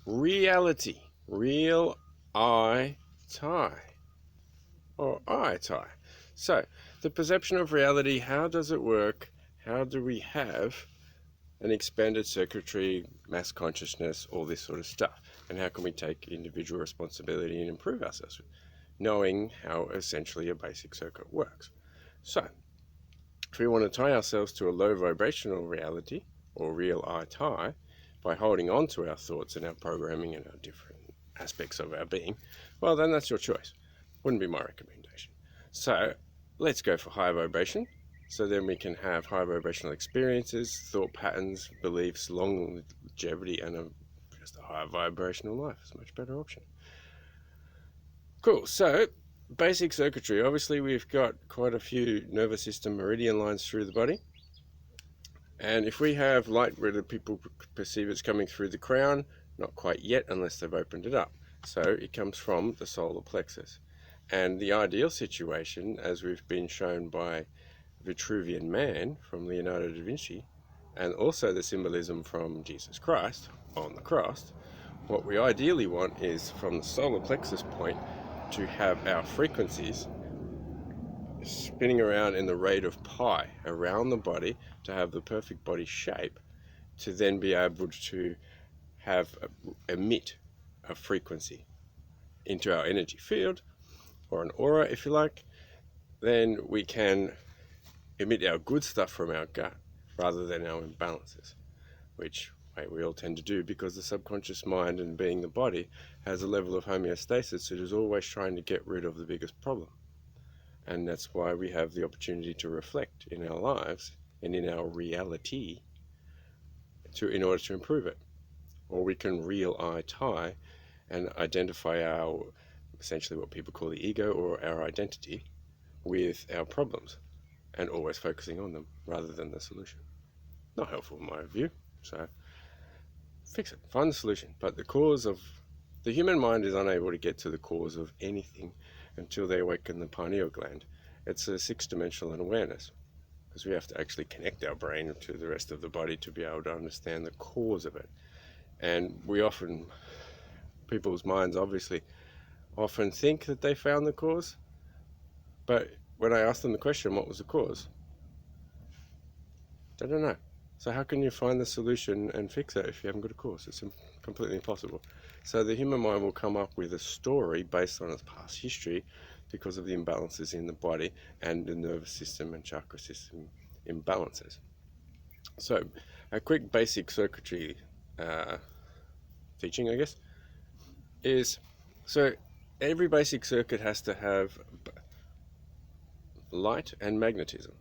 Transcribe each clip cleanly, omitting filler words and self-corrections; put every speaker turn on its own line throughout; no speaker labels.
Reality. Real.I.tie. Or I.tie. So, the perception of reality, how does it work? How do we have an expanded circuitry, mass consciousness, all this sort of stuff? And how can we take individual responsibility and improve ourselves, knowing how essentially a basic circuit works? So, if we want to tie ourselves to a low vibrational reality, or Real.I.tie, by holding on to our thoughts and our programming and our different aspects of our being, well, then that's your choice. Wouldn't be my recommendation. So let's go for high vibration. So then we can have high vibrational experiences, thought patterns, beliefs, longevity, and just a high vibrational life is a much better option. Cool. So basic circuitry. Obviously, we've got quite a few nervous system meridian lines through the body. And if we have light where the people perceive it's coming through the crown, not quite yet unless they've opened it up. So it comes from the solar plexus. And the ideal situation, as we've been shown by Vitruvian Man from Leonardo da Vinci, and also the symbolism from Jesus Christ on the cross, what we ideally want is from the solar plexus point to have our frequencies spinning around in the rate of pi around the body to have the perfect body shape, to then be able to emit a frequency into our energy field, or an aura if you like. Then we can emit our good stuff from our gut rather than our imbalances, which we all tend to do because the subconscious mind and being the body has a level of homeostasis that is always trying to get rid of the biggest problem. And that's why we have the opportunity to reflect in our lives and in our reality in order to improve it. Or we can Real.I.tie and identify our, essentially what people call the ego or our identity, with our problems and always focusing on them rather than the solution. Not helpful in my view, so fix it, find the solution. But the human mind is unable to get to the cause of anything until they awaken the pineal gland. It's a six-dimensional awareness, because we have to actually connect our brain to the rest of the body to be able to understand the cause of it. And people's minds obviously often think that they found the cause, but when I ask them the question, what was the cause? They don't know. So how can you find the solution and fix it if you haven't got a cause? It's completely impossible. So the human mind will come up with a story based on its past history because of the imbalances in the body and the nervous system and chakra system imbalances. So a quick basic circuitry teaching, I guess, is so every basic circuit has to have light and magnetism.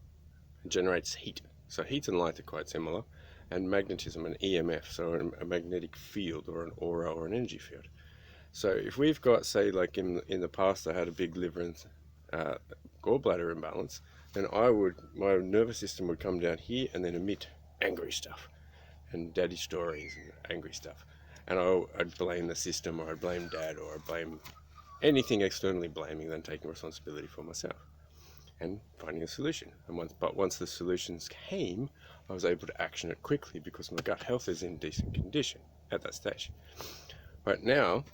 It generates heat. So heat and light are quite similar, and magnetism, an EMF, so a magnetic field or an aura or an energy field. So if we've got, say, like in the past I had a big liver and gallbladder imbalance, then my nervous system would come down here and then emit angry stuff and daddy stories and angry stuff. And I'd blame the system, or I'd blame dad, or I'd blame anything externally blaming than taking responsibility for myself and finding a solution. But once the solutions came, I was able to action it quickly because my gut health is in decent condition at that stage. But now,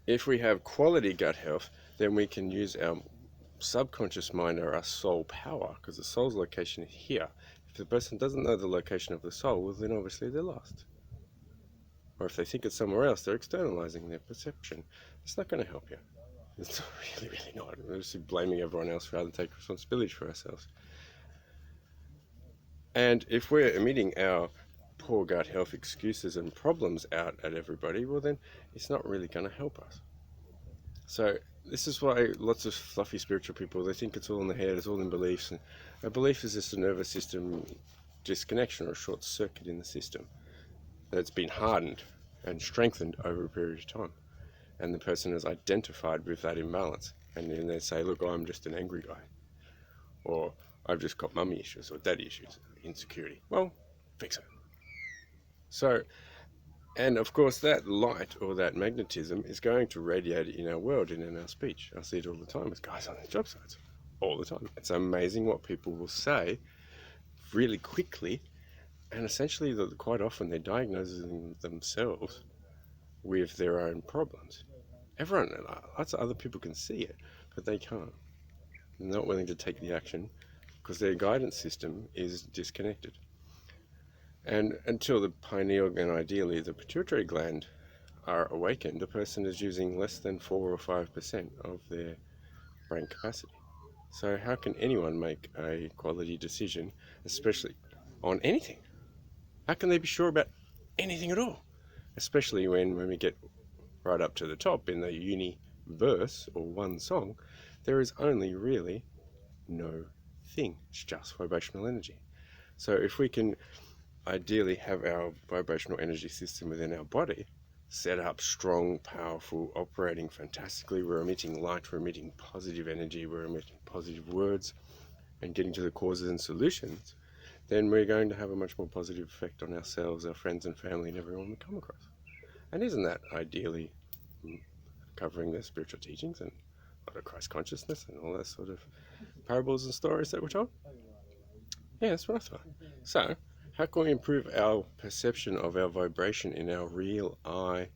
if we have quality gut health, then we can use our subconscious mind or our soul power, because the soul's location is here. If the person doesn't know the location of the soul, well, then obviously they're lost. Or if they think it's somewhere else, they're externalizing their perception. It's not going to help you. It's really, really not. We're just blaming everyone else rather than take responsibility for ourselves. And if we're emitting our poor gut health excuses and problems out at everybody, well then it's not really going to help us. So this is why lots of fluffy spiritual people, they think it's all in the head, it's all in beliefs. And a belief is just a nervous system disconnection or a short circuit in the system that's been hardened and strengthened over a period of time. And the person is identified with that imbalance. And then they say, look, I'm just an angry guy. Or I've just got mummy issues or daddy issues, insecurity. Well, fix it. So, and of course that light or that magnetism is going to radiate in our world and in our speech. I see it all the time with guys on the job sites. All the time. It's amazing what people will say really quickly, and essentially quite often they're diagnosing themselves with their own problems. Everyone, lots of other people can see it, but they can't. They're not willing to take the action because their guidance system is disconnected. And until the pineal and ideally the pituitary gland are awakened, a person is using less than 4 or 5% of their brain capacity. So how can anyone make a quality decision, especially on anything? How can they be sure about anything at all? Especially when we get right up to the top in the universe or one song, there is only really no thing. It's just vibrational energy. So if we can ideally have our vibrational energy system within our body set up strong, powerful, operating fantastically, we're emitting light, we're emitting positive energy, we're emitting positive words, and getting to the causes and solutions, then we're going to have a much more positive effect on ourselves, our friends and family, and everyone we come across. And isn't that ideally covering the spiritual teachings and a lot of Christ consciousness and all that sort of parables and stories that we're told? Yeah, that's what I thought. So, how can we improve our perception of our vibration in our Real.I.tie?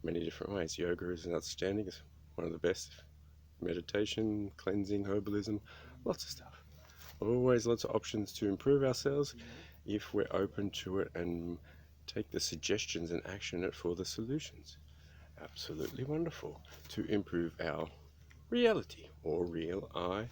Many different ways. Yoga is outstanding. It's one of the best. Meditation, cleansing, herbalism, lots of stuff. Always lots of options to improve ourselves if we're open to it and take the suggestions and action it for the solutions. Absolutely wonderful to improve our reality or Real.I.tie.